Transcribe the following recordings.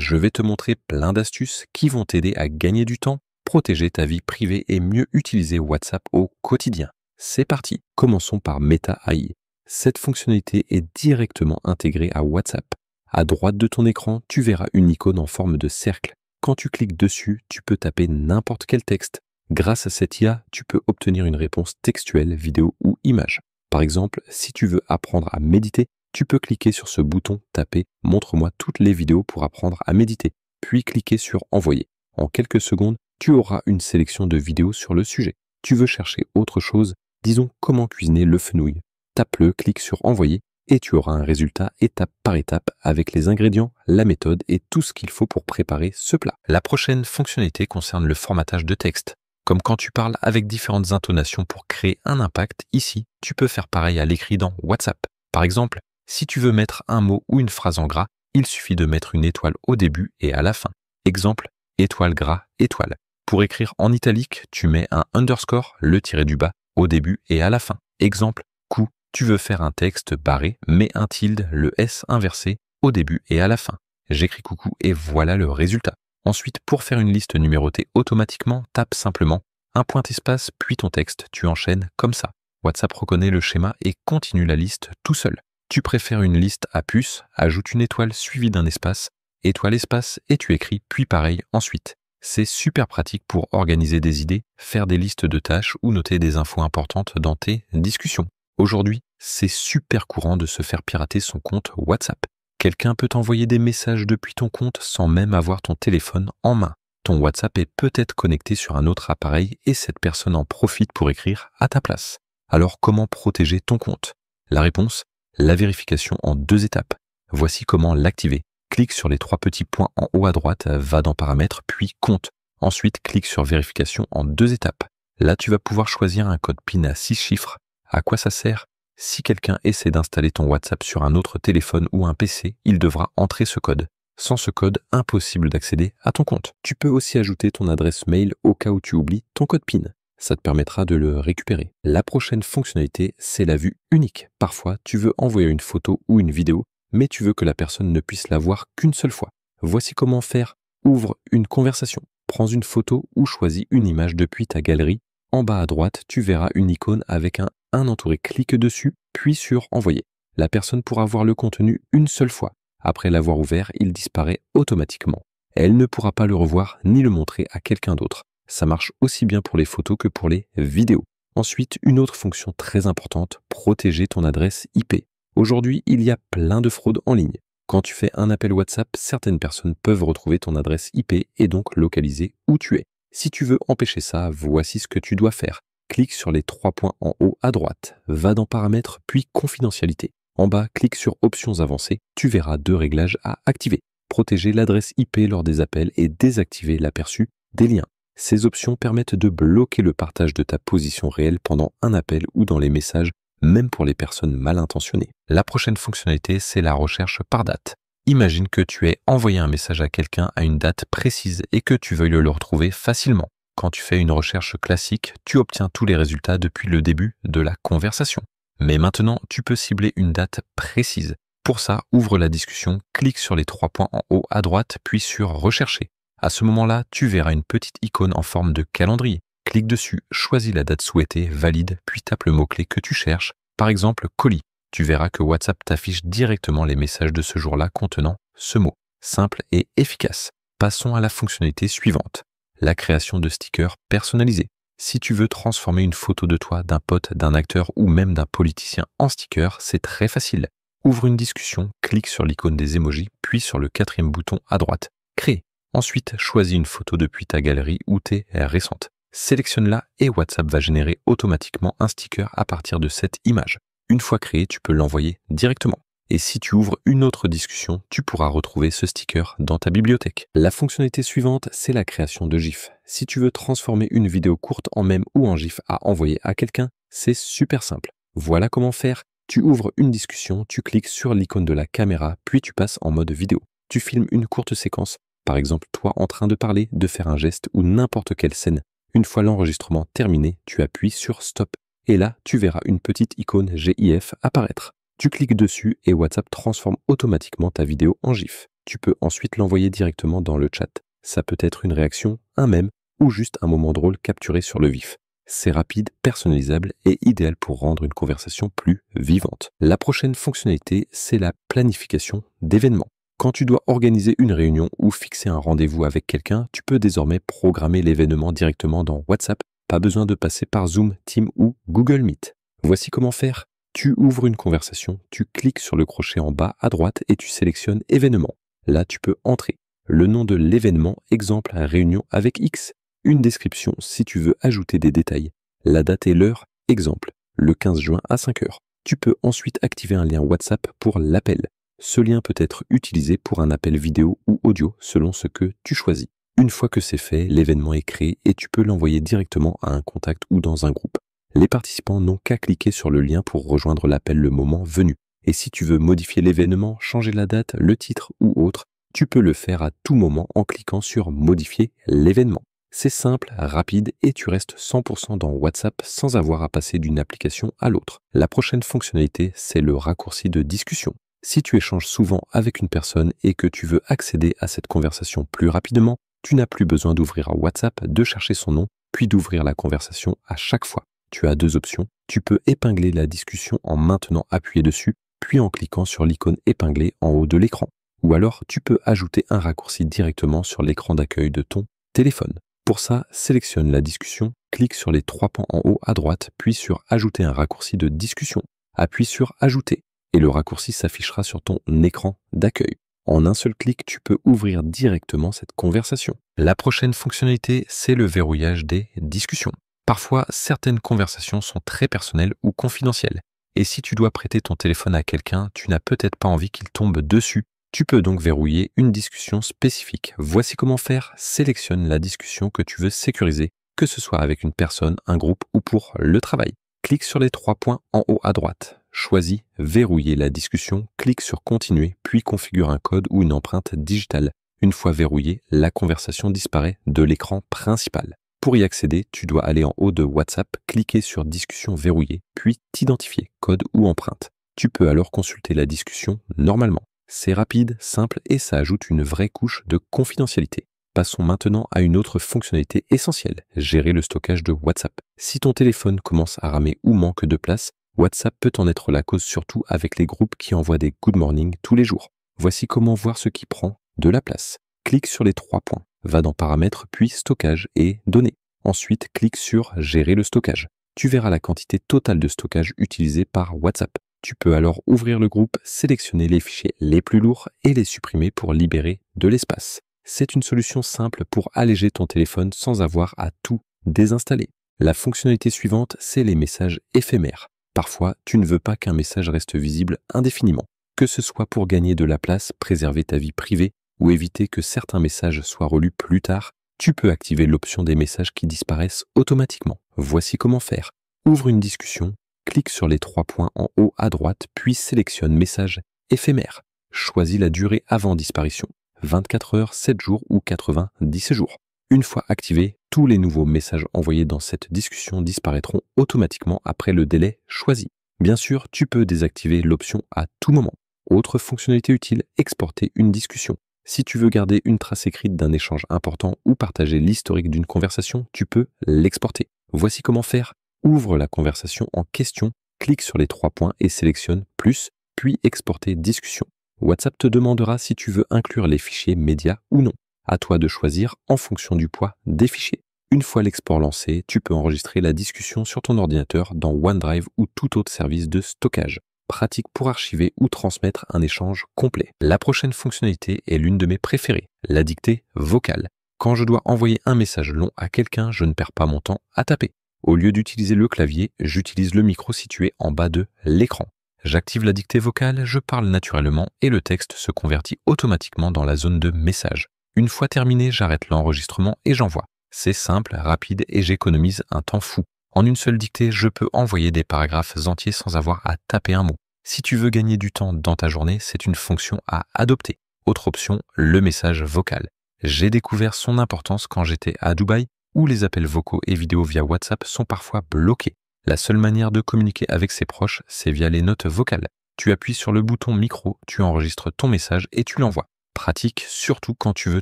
je vais te montrer plein d'astuces qui vont t'aider à gagner du temps, protéger ta vie privée et mieux utiliser WhatsApp au quotidien. C'est parti, commençons par Meta AI. Cette fonctionnalité est directement intégrée à WhatsApp. À droite de ton écran, tu verras une icône en forme de cercle. Quand tu cliques dessus, tu peux taper n'importe quel texte. Grâce à cette IA, tu peux obtenir une réponse textuelle, vidéo ou image. Par exemple, si tu veux apprendre à méditer, tu peux cliquer sur ce bouton, taper « Montre-moi toutes les vidéos pour apprendre à méditer », puis cliquer sur « Envoyer ». En quelques secondes, tu auras une sélection de vidéos sur le sujet. Tu veux chercher autre chose, disons comment cuisiner le fenouil. Tape-le, clique sur « Envoyer » et tu auras un résultat étape par étape avec les ingrédients, la méthode et tout ce qu'il faut pour préparer ce plat. La prochaine fonctionnalité concerne le formatage de texte. Comme quand tu parles avec différentes intonations pour créer un impact, ici, tu peux faire pareil à l'écrit dans WhatsApp. Par exemple, si tu veux mettre un mot ou une phrase en gras, il suffit de mettre une étoile au début et à la fin. Exemple, étoile gras, étoile. Pour écrire en italique, tu mets un underscore, le tiré du bas, au début et à la fin. Exemple, coup. Tu veux faire un texte barré, mets un tilde, le S inversé, au début et à la fin. J'écris coucou et voilà le résultat. Ensuite, pour faire une liste numérotée automatiquement, tape simplement un point espace puis ton texte, tu enchaînes comme ça. WhatsApp reconnaît le schéma et continue la liste tout seul. Tu préfères une liste à puce, ajoute une étoile suivie d'un espace, étoile espace et tu écris puis pareil ensuite. C'est super pratique pour organiser des idées, faire des listes de tâches ou noter des infos importantes dans tes discussions. Aujourd'hui, c'est super courant de se faire pirater son compte WhatsApp. Quelqu'un peut t'envoyer des messages depuis ton compte sans même avoir ton téléphone en main. Ton WhatsApp est peut-être connecté sur un autre appareil et cette personne en profite pour écrire à ta place. Alors comment protéger ton compte? La réponse, la vérification en 2 étapes. Voici comment l'activer. Clique sur les 3 petits points en haut à droite, va dans Paramètres, puis Compte. Ensuite, clique sur Vérification en 2 étapes. Là, tu vas pouvoir choisir un code PIN à 6 chiffres. À quoi ça sert? Si quelqu'un essaie d'installer ton WhatsApp sur un autre téléphone ou un PC, il devra entrer ce code. Sans ce code, impossible d'accéder à ton compte. Tu peux aussi ajouter ton adresse mail au cas où tu oublies ton code PIN. Ça te permettra de le récupérer. La prochaine fonctionnalité, c'est la vue unique. Parfois, tu veux envoyer une photo ou une vidéo, mais tu veux que la personne ne puisse la voir qu'une seule fois. Voici comment faire. Ouvre une conversation. Prends une photo ou choisis une image depuis ta galerie. En bas à droite, tu verras une icône avec un entouré. Clique dessus, puis sur Envoyer. La personne pourra voir le contenu une seule fois. Après l'avoir ouvert, il disparaît automatiquement. Elle ne pourra pas le revoir ni le montrer à quelqu'un d'autre. Ça marche aussi bien pour les photos que pour les vidéos. Ensuite, une autre fonction très importante, protéger ton adresse IP. Aujourd'hui, il y a plein de fraudes en ligne. Quand tu fais un appel WhatsApp, certaines personnes peuvent retrouver ton adresse IP et donc localiser où tu es. Si tu veux empêcher ça, voici ce que tu dois faire. Clique sur les 3 points en haut à droite, va dans Paramètres puis Confidentialité. En bas, clique sur Options avancées, tu verras 2 réglages à activer. Protéger l'adresse IP lors des appels et désactiver l'aperçu des liens. Ces options permettent de bloquer le partage de ta position réelle pendant un appel ou dans les messages, même pour les personnes mal intentionnées. La prochaine fonctionnalité, c'est la recherche par date. Imagine que tu aies envoyé un message à quelqu'un à une date précise et que tu veuilles le retrouver facilement. Quand tu fais une recherche classique, tu obtiens tous les résultats depuis le début de la conversation. Mais maintenant, tu peux cibler une date précise. Pour ça, ouvre la discussion, clique sur les 3 points en haut à droite, puis sur Rechercher. À ce moment-là, tu verras une petite icône en forme de calendrier. Clique dessus, choisis la date souhaitée, valide, puis tape le mot-clé que tu cherches, par exemple colis. Tu verras que WhatsApp t'affiche directement les messages de ce jour-là contenant ce mot. Simple et efficace. Passons à la fonctionnalité suivante. La création de stickers personnalisés. Si tu veux transformer une photo de toi, d'un pote, d'un acteur ou même d'un politicien en sticker, c'est très facile. Ouvre une discussion, clique sur l'icône des emojis, puis sur le 4e bouton à droite. Créer. Ensuite, choisis une photo depuis ta galerie ou tes récentes. Sélectionne-la et WhatsApp va générer automatiquement un sticker à partir de cette image. Une fois créé, tu peux l'envoyer directement. Et si tu ouvres une autre discussion, tu pourras retrouver ce sticker dans ta bibliothèque. La fonctionnalité suivante, c'est la création de GIF. Si tu veux transformer une vidéo courte en mème ou en GIF à envoyer à quelqu'un, c'est super simple. Voilà comment faire. Tu ouvres une discussion, tu cliques sur l'icône de la caméra, puis tu passes en mode vidéo. Tu filmes une courte séquence, par exemple toi en train de parler, de faire un geste ou n'importe quelle scène. Une fois l'enregistrement terminé, tu appuies sur Stop. Et là, tu verras une petite icône GIF apparaître. Tu cliques dessus et WhatsApp transforme automatiquement ta vidéo en GIF. Tu peux ensuite l'envoyer directement dans le chat. Ça peut être une réaction, un mème ou juste un moment drôle capturé sur le vif. C'est rapide, personnalisable et idéal pour rendre une conversation plus vivante. La prochaine fonctionnalité, c'est la planification d'événements. Quand tu dois organiser une réunion ou fixer un rendez-vous avec quelqu'un, tu peux désormais programmer l'événement directement dans WhatsApp. Pas besoin de passer par Zoom, Teams ou Google Meet. Voici comment faire. Tu ouvres une conversation, tu cliques sur le crochet en bas à droite et tu sélectionnes événement. Là, tu peux entrer le nom de l'événement, exemple réunion avec X, une description si tu veux ajouter des détails, la date et l'heure, exemple le 15 juin à 5 heures. Tu peux ensuite activer un lien WhatsApp pour l'appel. Ce lien peut être utilisé pour un appel vidéo ou audio selon ce que tu choisis. Une fois que c'est fait, l'événement est créé et tu peux l'envoyer directement à un contact ou dans un groupe. Les participants n'ont qu'à cliquer sur le lien pour rejoindre l'appel le moment venu. Et si tu veux modifier l'événement, changer la date, le titre ou autre, tu peux le faire à tout moment en cliquant sur modifier l'événement. C'est simple, rapide et tu restes 100% dans WhatsApp sans avoir à passer d'une application à l'autre. La prochaine fonctionnalité, c'est le raccourci de discussion. Si tu échanges souvent avec une personne et que tu veux accéder à cette conversation plus rapidement, tu n'as plus besoin d'ouvrir WhatsApp, de chercher son nom, puis d'ouvrir la conversation à chaque fois. Tu as deux options. Tu peux épingler la discussion en maintenant appuyé dessus, puis en cliquant sur l'icône épinglée en haut de l'écran. Ou alors, tu peux ajouter un raccourci directement sur l'écran d'accueil de ton téléphone. Pour ça, sélectionne la discussion, clique sur les trois points en haut à droite, puis sur Ajouter un raccourci de discussion. Appuie sur Ajouter et le raccourci s'affichera sur ton écran d'accueil. En un seul clic, tu peux ouvrir directement cette conversation. La prochaine fonctionnalité, c'est le verrouillage des discussions. Parfois, certaines conversations sont très personnelles ou confidentielles. Et si tu dois prêter ton téléphone à quelqu'un, tu n'as peut-être pas envie qu'il tombe dessus. Tu peux donc verrouiller une discussion spécifique. Voici comment faire. Sélectionne la discussion que tu veux sécuriser, que ce soit avec une personne, un groupe ou pour le travail. Clique sur les trois points en haut à droite. Choisis Verrouiller la discussion, clique sur Continuer, puis configure un code ou une empreinte digitale. Une fois verrouillée, la conversation disparaît de l'écran principal. Pour y accéder, tu dois aller en haut de WhatsApp, cliquer sur Discussion verrouillée, puis t'identifier, code ou empreinte. Tu peux alors consulter la discussion normalement. C'est rapide, simple et ça ajoute une vraie couche de confidentialité. Passons maintenant à une autre fonctionnalité essentielle, gérer le stockage de WhatsApp. Si ton téléphone commence à ramer ou manque de place, WhatsApp peut en être la cause surtout avec les groupes qui envoient des good morning tous les jours. Voici comment voir ce qui prend de la place. Clique sur les trois points, va dans Paramètres puis Stockage et Données. Ensuite, clique sur Gérer le stockage. Tu verras la quantité totale de stockage utilisée par WhatsApp. Tu peux alors ouvrir le groupe, sélectionner les fichiers les plus lourds et les supprimer pour libérer de l'espace. C'est une solution simple pour alléger ton téléphone sans avoir à tout désinstaller. La fonctionnalité suivante, c'est les messages éphémères. Parfois, tu ne veux pas qu'un message reste visible indéfiniment. Que ce soit pour gagner de la place, préserver ta vie privée ou éviter que certains messages soient relus plus tard, tu peux activer l'option des messages qui disparaissent automatiquement. Voici comment faire. Ouvre une discussion, clique sur les trois points en haut à droite, puis sélectionne Message éphémère. Choisis la durée avant disparition, 24 heures, 7 jours ou 90 jours. Une fois activé, tous les nouveaux messages envoyés dans cette discussion disparaîtront automatiquement après le délai choisi. Bien sûr, tu peux désactiver l'option à tout moment. Autre fonctionnalité utile, exporter une discussion. Si tu veux garder une trace écrite d'un échange important ou partager l'historique d'une conversation, tu peux l'exporter. Voici comment faire. Ouvre la conversation en question, clique sur les trois points et sélectionne Plus, puis Exporter discussion. WhatsApp te demandera si tu veux inclure les fichiers médias ou non. À toi de choisir en fonction du poids des fichiers. Une fois l'export lancé, tu peux enregistrer la discussion sur ton ordinateur dans OneDrive ou tout autre service de stockage. Pratique pour archiver ou transmettre un échange complet. La prochaine fonctionnalité est l'une de mes préférées, la dictée vocale. Quand je dois envoyer un message long à quelqu'un, je ne perds pas mon temps à taper. Au lieu d'utiliser le clavier, j'utilise le micro situé en bas de l'écran. J'active la dictée vocale, je parle naturellement et le texte se convertit automatiquement dans la zone de message. Une fois terminé, j'arrête l'enregistrement et j'envoie. C'est simple, rapide et j'économise un temps fou. En une seule dictée, je peux envoyer des paragraphes entiers sans avoir à taper un mot. Si tu veux gagner du temps dans ta journée, c'est une fonction à adopter. Autre option, le message vocal. J'ai découvert son importance quand j'étais à Dubaï, où les appels vocaux et vidéos via WhatsApp sont parfois bloqués. La seule manière de communiquer avec ses proches, c'est via les notes vocales. Tu appuies sur le bouton micro, tu enregistres ton message et tu l'envoies. Pratique surtout quand tu veux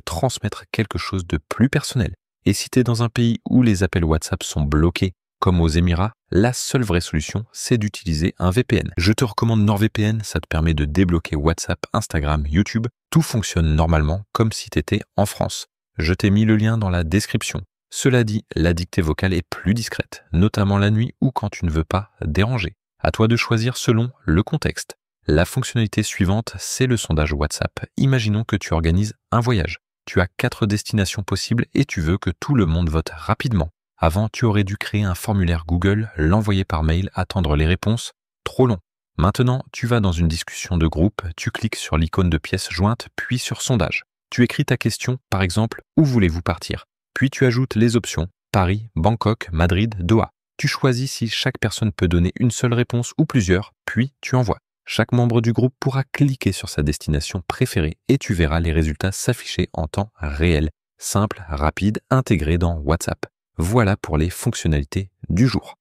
transmettre quelque chose de plus personnel. Et si tu es dans un pays où les appels WhatsApp sont bloqués, comme aux Émirats, la seule vraie solution, c'est d'utiliser un VPN. Je te recommande NordVPN, ça te permet de débloquer WhatsApp, Instagram, YouTube. Tout fonctionne normalement comme si tu étais en France. Je t'ai mis le lien dans la description. Cela dit, la dictée vocale est plus discrète, notamment la nuit ou quand tu ne veux pas déranger. À toi de choisir selon le contexte. La fonctionnalité suivante, c'est le sondage WhatsApp. Imaginons que tu organises un voyage. Tu as 4 destinations possibles et tu veux que tout le monde vote rapidement. Avant, tu aurais dû créer un formulaire Google, l'envoyer par mail, attendre les réponses. Trop long. Maintenant, tu vas dans une discussion de groupe, tu cliques sur l'icône de pièce jointe, puis sur sondage. Tu écris ta question, par exemple, où voulez-vous partir? Puis tu ajoutes les options Paris, Bangkok, Madrid, Doha. Tu choisis si chaque personne peut donner une seule réponse ou plusieurs, puis tu envoies. Chaque membre du groupe pourra cliquer sur sa destination préférée et tu verras les résultats s'afficher en temps réel. Simple, rapide, intégré dans WhatsApp. Voilà pour les fonctionnalités du jour.